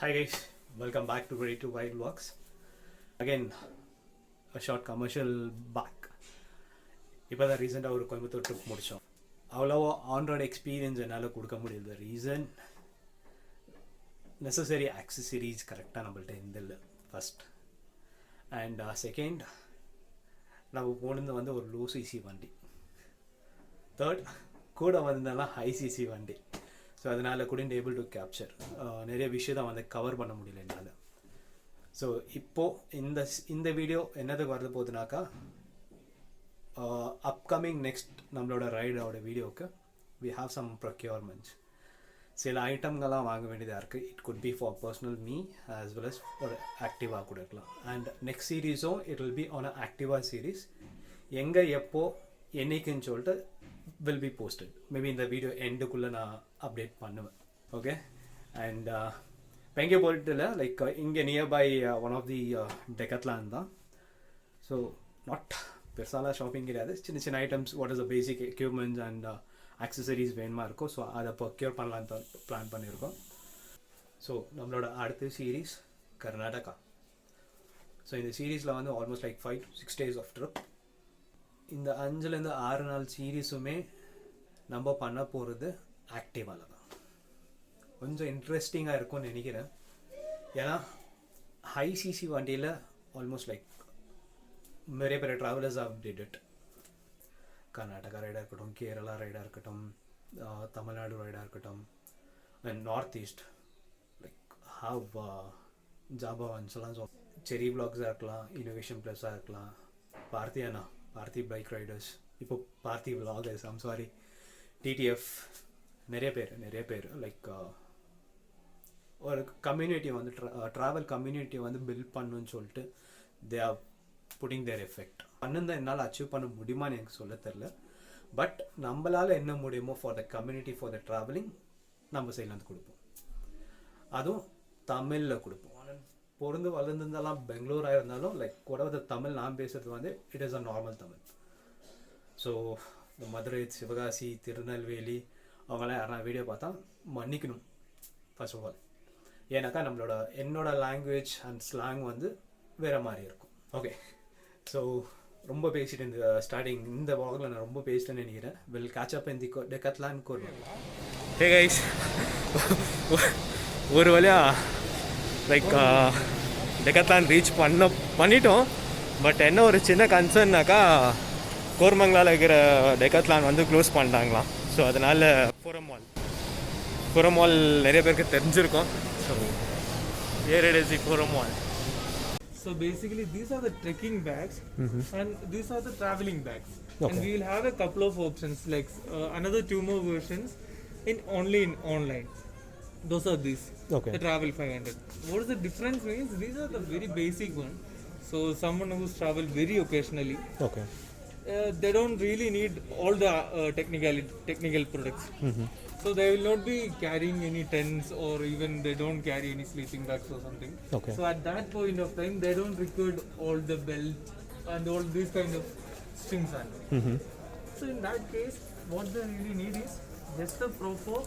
Hi guys, welcome back to Ready to Ride Vlogs. Again, a short commercial back. இப்போ தான் ரீசெண்டாக ஒரு Coimbatore trip முடித்தோம். அவ்வளோவா ஆன்ரோட் எக்ஸ்பீரியன்ஸ் என்னால் கொடுக்க முடியல. ரீசன் நெசசரி ஆக்சசரிஸ் கரெக்டாக நம்மள்ட்ட இருந்தில்லை ஃபஸ்ட். அண்ட் செகண்ட், நம்ம போனது வந்து ஒரு லோ சிசி வண்டி. தேர்ட், கூட வந்ததெல்லாம் ஹை சிசி வண்டி. ஸோ அதனால் couldn't able to capture நிறைய விஷயம் தான் வந்து கவர் பண்ண முடியல என்னால். ஸோ இப்போது இந்த வீடியோ என்னதுக்கு வரது போகுதுனாக்கா, அப்கமிங் நெக்ஸ்ட் நம்மளோட ரைடோட வீடியோவுக்கு வி ஹாவ் சம் ப்ரொக்யூர்மெண்ட்ஸ். சில ஐட்டம்கள்லாம் வாங்க வேண்டியதாக இருக்குது. It could be for personal me as well as ஒரு ஆக்டிவாக கூட இருக்கலாம். அண்ட் நெக்ஸ்ட் சீரீஸும் it will be on a ஆக்டிவா சீரீஸ். எங்கே எப்போ என்னைக்குன்னு சொல்லிட்டு will be posted. Maybe in the video எண்டுக்குள்ளே நான் அப்டேட் பண்ணுவேன். ஓகே. அண்ட் இப்போ எங்கே போயிட்டு இல்லை, லைக் இங்கே nearby one of the Decathlon தான். ஸோ நாட் பெருசாலாம் ஷாப்பிங் கிடையாது, சின்ன சின்ன items, what is the basic equipments and accessories வேணுமா இருக்கும். ஸோ அதை ப்ரொக்யூர் பண்ணலான்னு தான் பிளான் பண்ணியிருக்கோம். ஸோ நம்மளோட அடுத்த சீரீஸ் கர்நாடகா. ஸோ இந்த சீரீஸில் வந்து almost like 5 to 6 days of trip. இந்த 5லேருந்து 6 நாள் சீரீஸுமே நம்ம பண்ண போகிறது ஆக்டிவாவில் தான். கொஞ்சம் இன்ட்ரெஸ்டிங்காக இருக்கும்னு நினைக்கிறேன். ஏன்னா ஹை சிசி வண்டியில் ஆல்மோஸ்ட் லைக் நிறைய பேர் travellers of did it. Karnataka ரைடாக இருக்கட்டும், கேரளா ரைடாக இருக்கட்டும், தமிழ்நாடு ரைடாக இருக்கட்டும், and north east like have ஜாபாவன்ஸ்லாம். ஸோ செரி பிளாக்ஸாக இருக்கலாம், இன்னோவேஷன் ப்ளஸ்ஸாக இருக்கலாம், பார்த்தி பைக் ரைடர்ஸ், இப்போ பார்த்தி விலாகர்ஸ், ஐம் சாரி, டிடிஎஃப், நிறைய பேர் லைக் ஒரு கம்யூனிட்டியை வந்து ட்ராவல் கம்யூனிட்டியை வந்து பில்ட் பண்ணுன்னு சொல்லிட்டு they are putting their effect. பண்ணுந்தான் என்னால் அச்சீவ் பண்ண முடியுமான்னு எனக்கு சொல்ல தெரில. பட் நம்மளால் என்ன முடியுமோ for the community, for the travelling நம்ம சைட்லேருந்து கொடுப்போம். அதுவும் தமிழில் கொடுப்போம். பொருந்து வளர்ந்துருந்தாலும் பெங்களூராக இருந்தாலும் லைக் கூட தமிழ் நான் பேசுகிறது வந்து it is a normal Tamil. So இந்த மதுரை, சிவகாசி, திருநெல்வேலி அவங்களாம் யாரா வீடியோ பார்த்தா மன்னிக்கணும் ஃபர்ஸ்ட் ஆஃப் ஆல். ஏன்னாக்கா என்னோட லாங்குவேஜ் அண்ட் ஸ்லாங் வந்து வேறு மாதிரி இருக்கும். ஓகே. ஸோ ரொம்ப பேசிட்டு இந்த ஸ்டார்டிங் இந்த vlogல நான் ரொம்ப பேசிட்டேன்னு நினைக்கிறேன். Will catch up in the Decathlon corner. Hey guys, ஒரு வழியா லைக் டெக்கத்லான் ரீச் பண்ணிட்டோம். பட் என்ன ஒரு சின்ன கன்சர்ன்னாக்கா, கோர்மங்கலால் இருக்கிற டெக்கத்லான் வந்து க்ளோஸ் பண்ணிட்டாங்களாம். ஸோ அதனால் ஃபோரம் மால் நிறைய பேருக்கு தெரிஞ்சிருக்கும். So here it is, the Forum Mall. So basically these are the trekking bags, and these are the traveling bags. Okay. And we will have a couple of options, like another 2 more versions in online. Those are these. Okay. The Travel 500. What is the difference means, these are the very basic one. So someone who's traveled very occasionally, Okay. they don't really need all the technical products. So they will not be carrying any tents, or even they don't carry any sleeping bags or something. Okay. So at that point of time, they don't require all the belt and all these kind of strings and all. So in that case, what they really need is just a proper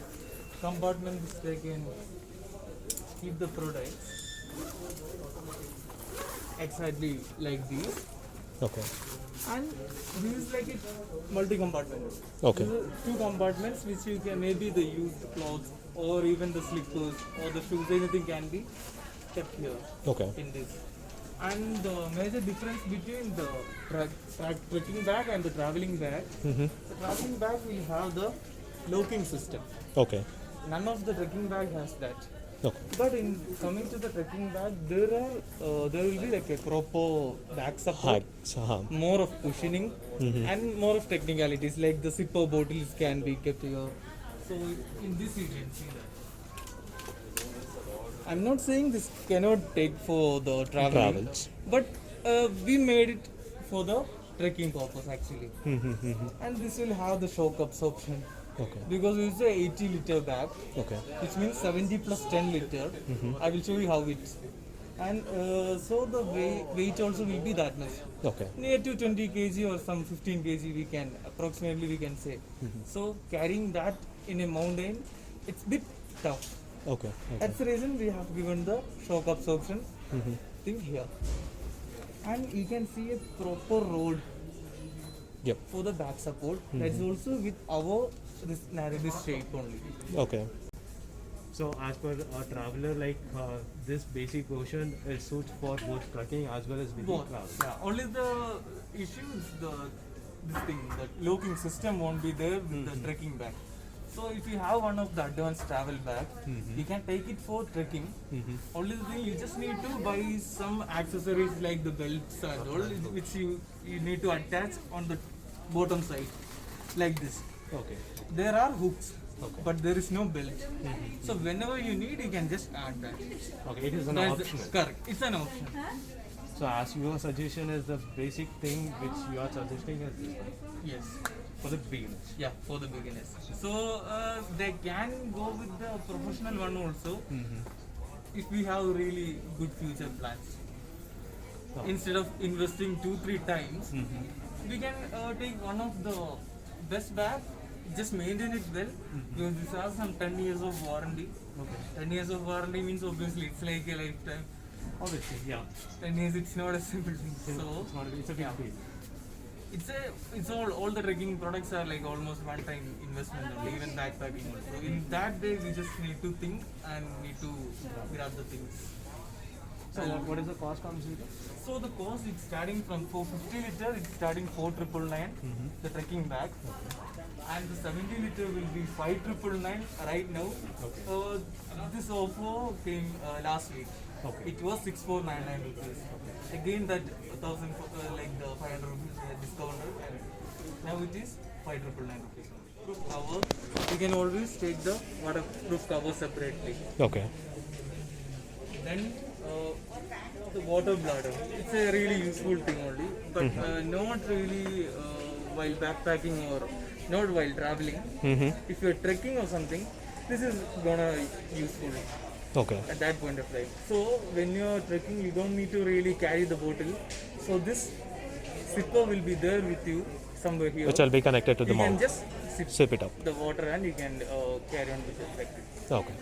compartment which they can keep the products exactly like these. Okay. And this is like a multi-compartment. Okay. These are 2 compartments which you can, maybe the used clothes or even the slippers or the shoes, anything can be kept here. Okay. In this. And the major difference between the trekking bag and the traveling bag, the traveling bag will have the locking system. Okay. None of the trekking bag has that. Okay. But in coming to the trekking bag, there will be like a proper back support, more of cushioning, and more of technicalities, like the zipper bottles can be kept here. So in this you can see that. I'm not saying this cannot take for the travels, but we made it for the trekking purpose actually. And this will have the shock absorption. Okay. Because it's a 80-liter bag, Okay. which means 70 plus 10 liter. I will show you how it's. And so the weight also will be that much. Okay. Near to 20 kg or some 15 kg approximately we can say. So carrying that in a mountain, it's a bit tough. Okay. That's the reason we have given the shock absorption thing here. And you can see a proper road Yep. for the back support. That's also with our this shape only. Okay. So as per a traveler, like this basic version is suits for both trekking as well as busy Both. travel. Yeah. Only the issue is this thing, the locking system won't be there with the trekking bag. So if you have one of the advanced travel bag, you can take it for trekking. Only the thing, you just need to buy some accessories like the belts and all, which you need to attach on the bottom side, like this. Okay. There are hooks, but there is no belt. So whenever you need, you can just add that. Okay. It is an That's option. correct. It's an option. So as your suggestion is the basic thing which you are suggesting is this one Yes. for the beginners. Yeah, for the beginners. So they can go with the professional one also if we have really good future plans. Instead of investing 2-3 times, we can take one of the best bag, just maintain it well, because this has some 10 years of warranty. Okay. 10 years of warranty means obviously it's like a lifetime. Obviously, yeah. 10 years, it's not a simple thing. So It's a big deal. it's all the trekking products are like almost one time investment only, even backpacking also. In that day we just need to think and need to grab the things. So what is the cost comes with it? So the cost is starting from 450 liter, it's starting 4999, the trekking bag. And the 70 liter will be 5999 right now. This offer came last week. It was 6499 rupees. Again that 1000 like the 500 rupees discounted, and now it is 5999 rupees. Proof cover, you can always take the waterproof cover separately. Okay. Then the water bladder. It's a really useful thing only, but not really while backpacking or not while traveling. If you're trekking or something, this is gonna useful Okay. at that point of time. So when you're trekking, you don't need to really carry the bottle. So this zipper will be there with you somewhere here. Which will be connected to the You can mount. just Sip it up. the water and you can carry on with it like this. Okay.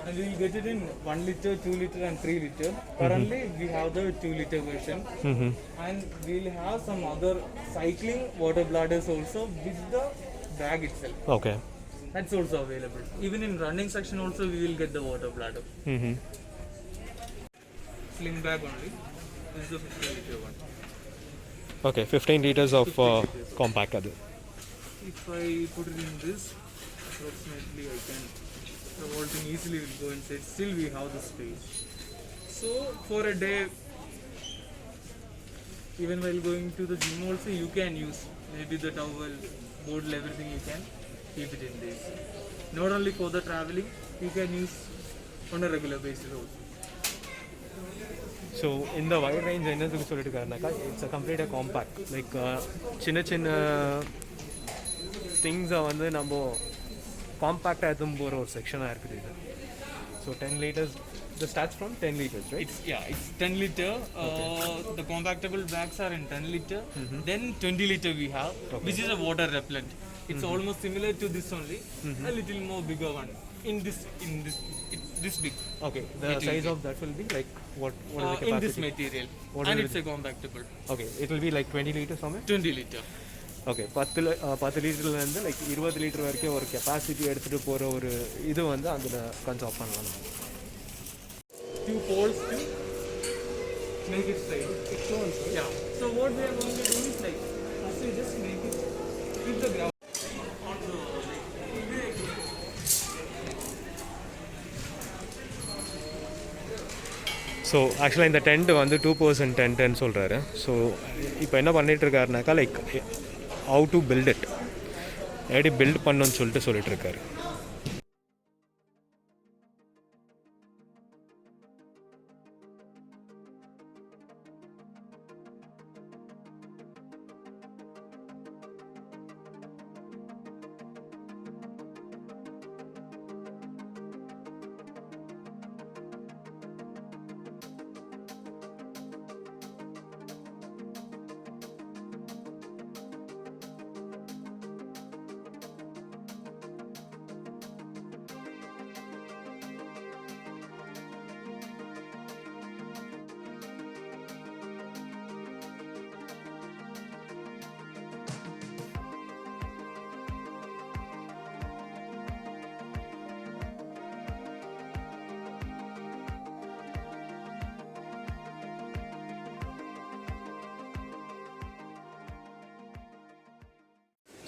And we will get it in 1 liter, 2 liter and 3 liter. Currently we have the 2 liter version. And we will have some other cycling water bladders also with the bag itself. Okay. That's also available. Even in running section also we will get the water bladder. Sling bag only. This is the 15 liter one. Okay. 15 liters of 15 liters. compact adu. If I put it in this, approximately I can, the whole thing easily will go inside. Still we have the space. So for a day, even while going to the gym also, you can use maybe the towel, bottle, everything you can keep it in this. Not only for the traveling, you can use on a regular basis also. So இந்த wide range என்னதுக்கு சொல்லிட்டு இருக்காருனாக்கா it's a கம்ப்ளீட்டாக compact like சின்ன சின்ன திங்ஸை வந்து நம்ம காம்பேக்டாக எடுத்துன்னு போகிற ஒரு செக்ஷனாக இருக்குது இது so 10 liters the starts from 10 liters, right? It's 10 liter. The compactable bags are in 10 liter. Then 20 liter we have, which is a water repellent. It's almost similar to this only, a little more bigger one. It's this big. Okay, the size of that will be like what is the capacity? In this material, What and will it's a compactable. Okay, it will be like 20 liters somewhere? 20 liter. Okay 10 லிட்டர்லேருந்து like 20 litre வரைக்கும் ஒரு capacity எடுத்துகிட்டு போகிற ஒரு இது வந்து அதில் conserve பண்ணலாம். Few poles to make it straight. Yeah. So what we are going to do is like, first we just make it with the ground. So ஆக்சுவலாக இந்த டென்ட் வந்து 2% டென்ட்டுன்னு சொல்கிறாரு. ஸோ இப்போ என்ன பண்ணிகிட்ருக்காருனாக்கா like how to build it எப்படி build பண்ணணும்னு சொல்லிட்டு இருக்காரு.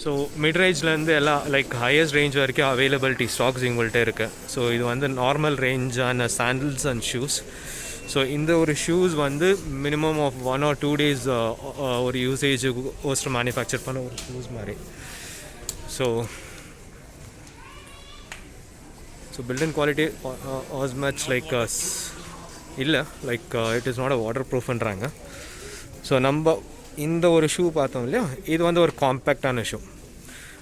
ஸோ மிட் ரேஞ்ச்லேருந்து எல்லாம் லைக் ஹையஸ்ட் ரேஞ்ச் வரைக்கும் அவைலபிலிட்டி ஸ்டாக்ஸ் எங்கள்கிட்ட இருக்குது. ஸோ இது வந்து நார்மல் ரேஞ்சான சாண்டில்ஸ் அண்ட் ஷூஸ். ஸோ இந்த ஒரு ஷூஸ் வந்து மினிமம் ஆஃப் 1 or 2 days ஒரு யூசேஜுக்கு ஓஸ்டர் மேனுஃபேக்சர் பண்ண ஒரு ஷூஸ் மாதிரி. So built-in quality as much like இல்லை like it is not a water ப்ரூஃப்ன்றாங்க. ஸோ நம்ம இந்த ஒரு ஷூ பார்த்தோம் இல்லையா, இது வந்து ஒரு காம்பேக்டான shoe.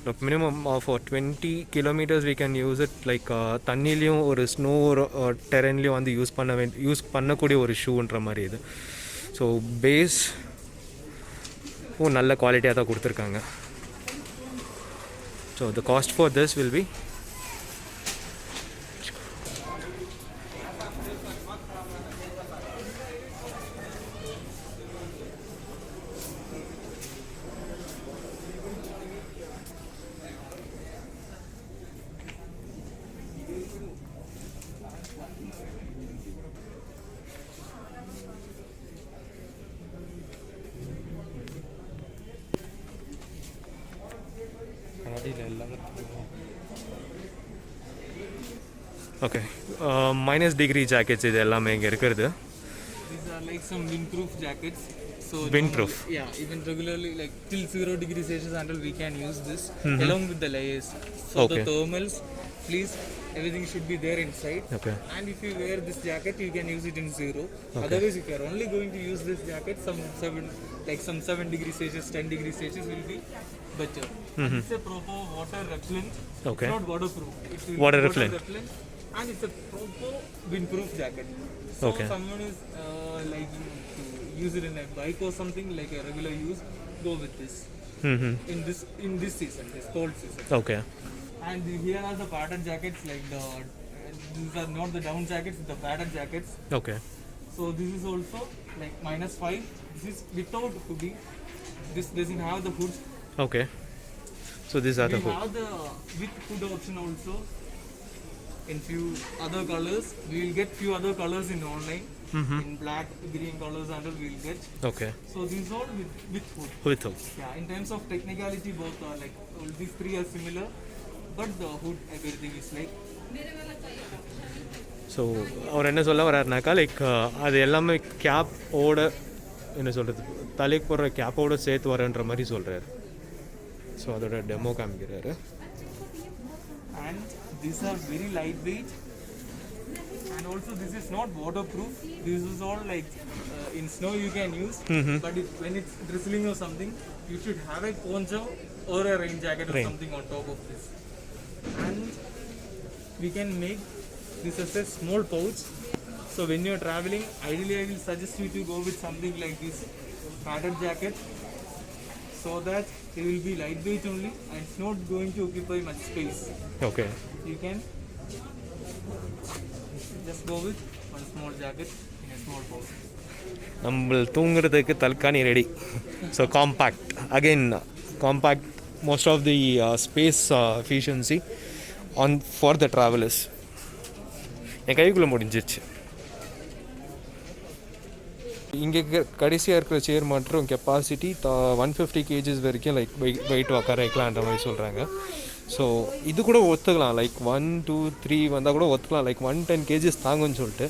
Like minimum for 20 kilometers we can use it. Like தண்ணிலையும் ஒரு ஸ்னோ டெரென்லேயும் வந்து யூஸ் பண்ணக்கூடிய ஒரு ஷூன்ற மாதிரி இது. ஸோ பேஸ் நல்ல குவாலிட்டியாக தான் கொடுத்துருக்காங்க. So the cost for this will be okay -degree jackets இது எல்லாமே இங்கே இருக்கிறது. These are like some windproof jackets. So Windproof. Yeah, even regularly like till 0 degrees Celsius until we can use this along with the layers. So Okay. the thermals, please, everything should be there inside. Okay. And if you wear this jacket, you can use it in 0. Otherwise, if you are only going to use this jacket, some 7 degrees Celsius, 10 degrees Celsius will be better. And it's a proper water repellent. Okay. It's not waterproof. It will Water be repellent. And it's a proper windproof jacket. So Okay. someone is like to use it in a bike or something like a regular use, go with this. In this season, this cold season. Okay. And here are the pattern jackets, like these are not the down jackets, the pattern jackets. Okay. So this is also like -5. This is without hoodie. This doesn't have the hood. Okay. So these are the We hood. have the with hood option also. In few other colors, we will get few other colors in online. In black, green colors, and we will get. Okay. So these all with hood. With hood. Yeah, in terms of technicality, both are like all these three are similar, but the hood everything is like. So அவர் என்ன சொல்ல வர்றாருனாக்கா like அது எல்லாமே கேப்போட என்ன சொல்கிறது தலைக்கு போடுற கேப்போட சேர்த்து வரன்ற மாதிரி சொல்கிறாரு. ஸோ அதோட demo காமிக்கிறாரு. And these are very lightweight, and also this is not waterproof. This is all like in snow you can use, but when it's drizzling or something, you should have a poncho or a rain jacket or something on top of this. And we can make this as a small pouch. So when you're traveling, ideally I will suggest you to go with something like this padded jacket, so that it will be lightweight only and it's not going to occupy much space. Okay. You can just go with one small jacket in a small pouch. நம்ம தூங்குறதுக்கு தல்காணி ready. So compact again compact most of the space efficiency on for the travellers. என் கைக்குள்ளே முடிஞ்சிச்சு. இங்கே கடைசியாக இருக்கிற chair மற்றும் கெப்பாசிட்டி 150 kgs வரைக்கும் லைக் வெயிட் உட்கார வைக்கலான்ற மாதிரி சொல்கிறாங்க. ஸோ இது கூட ஒத்துக்கலாம், லைக் 1, 2, 3 வந்தால் கூட ஒத்துக்கலாம், லைக் 110 kgs தாங்குன்னு சொல்லிட்டு.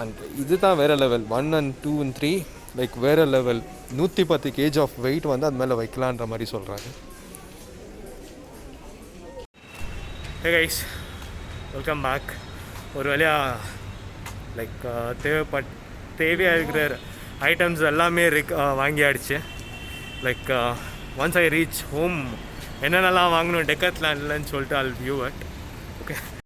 அண்ட் இது தான் வேறு லெவல். 1 and 2 and 3 லைக் வேறு லெவல். 110 kg ஆஃப் வெயிட் வந்து அது மேலே வைக்கலான்ற மாதிரி சொல்கிறாங்க. Hey guys, welcome back. ஒரு வழியாக லைக் தேவையாக இருக்கிற ஐட்டம்ஸ் எல்லாமே வாங்கியாடுச்சு. Like once I reach home என்னென்னலாம் வாங்கணும் டெக்கத்லான் இல்லைன்னு சொல்லிட்டு I'll view it. Okay.